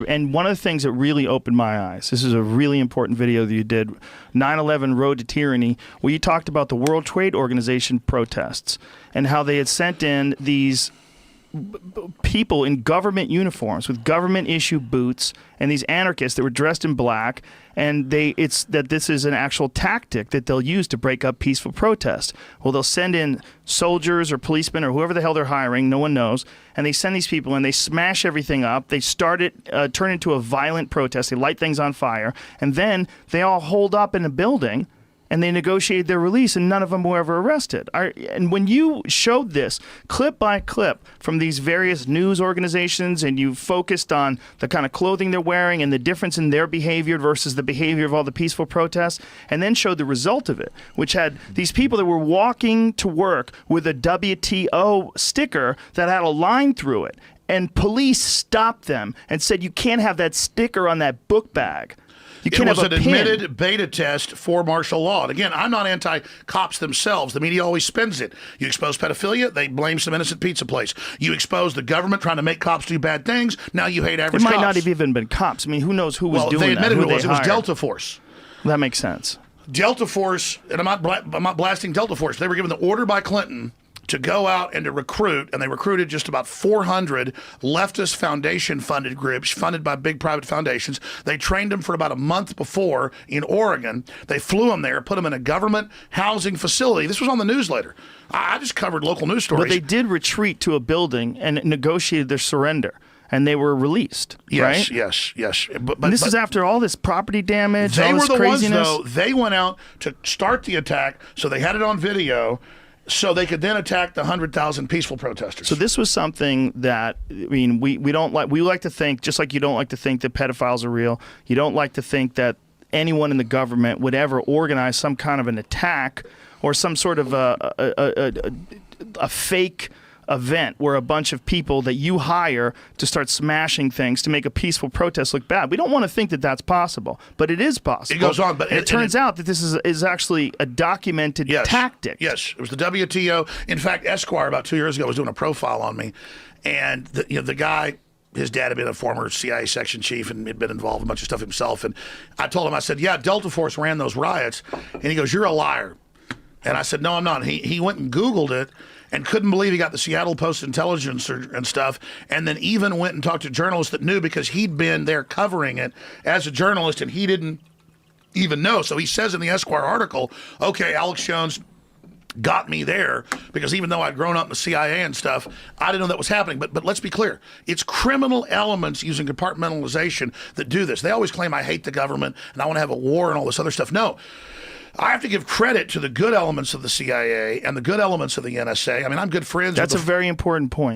and one of the things that really opened my eyes, this is a really important video that you did, 9/11 Road to Tyranny, where you talked about the World Trade Organization protests and how they had sent in these people in government uniforms with government issue boots and these anarchists that were dressed in black, and it's that this is an actual tactic that they'll use to break up peaceful protest. Well, they'll send in soldiers or policemen or whoever the hell they're hiring, no one knows, and they send these people and they smash everything up. They start it, turn into a violent protest. They light things on fire, and then they all hold up in a building and they negotiated their release, and none of them were ever arrested. And when you showed this clip by clip from these various news organizations, and you focused on the kind of clothing they're wearing and the difference in their behavior versus the behavior of all the peaceful protests, and then showed the result of it, which had these people that were walking to work with a WTO sticker that had a line through it, and police stopped them and said, you can't have that sticker on that book bag. It was an admitted beta test for martial law. And again, I'm not anti-cops themselves. The media always spins it. You expose pedophilia, they blame some innocent pizza place. You expose the government trying to make cops do bad things, now you hate average cops. It might not have even been cops. I mean, who knows who was doing that? Well, they admitted it was Delta Force. That makes sense. Delta Force, and I'm not blasting Delta Force. They were given the order by Clinton to go out and to recruit, and they recruited just about 400 leftist foundation-funded groups funded by big private foundations. They trained them for about a month before in Oregon. They flew them there, put them in a government housing facility. This was on the news later. I just covered local news stories. But they did retreat to a building and negotiated their surrender, and they were released, right? Yes. But this is after all this property damage, all this craziness. Ones, though, they went out to start the attack, so they had it on video, so they could then attack the 100,000 peaceful protesters. So this was something that, I mean, we don't like. We like to think, just like you don't like to think that pedophiles are real, you don't like to think that anyone in the government would ever organize some kind of an attack or some sort of a fake event where a bunch of people that you hire to start smashing things to make a peaceful protest look bad. We don't want to think that that's possible, but it is possible. It goes on, but it turns out that this is actually a documented tactic. Yes, it was the WTO. In fact, Esquire about 2 years ago was doing a profile on me, and the guy, his dad had been a former CIA section chief and had been involved in a bunch of stuff himself. And I told him, I said, yeah, Delta Force ran those riots. And he goes, you're a liar. And I said, no, I'm not. He went and Googled it and couldn't believe he got the Seattle Post-Intelligence and stuff, and then even went and talked to journalists that knew because he'd been there covering it as a journalist, and he didn't even know. So he says in the Esquire article, okay, Alex Jones got me there because even though I'd grown up in the CIA and stuff, I didn't know that was happening. But let's be clear. It's criminal elements using compartmentalization that do this. They always claim I hate the government and I want to have a war and all this other stuff. No. I have to give credit to the good elements of the CIA and the good elements of the NSA. I mean, I'm good friends. That's a very important point.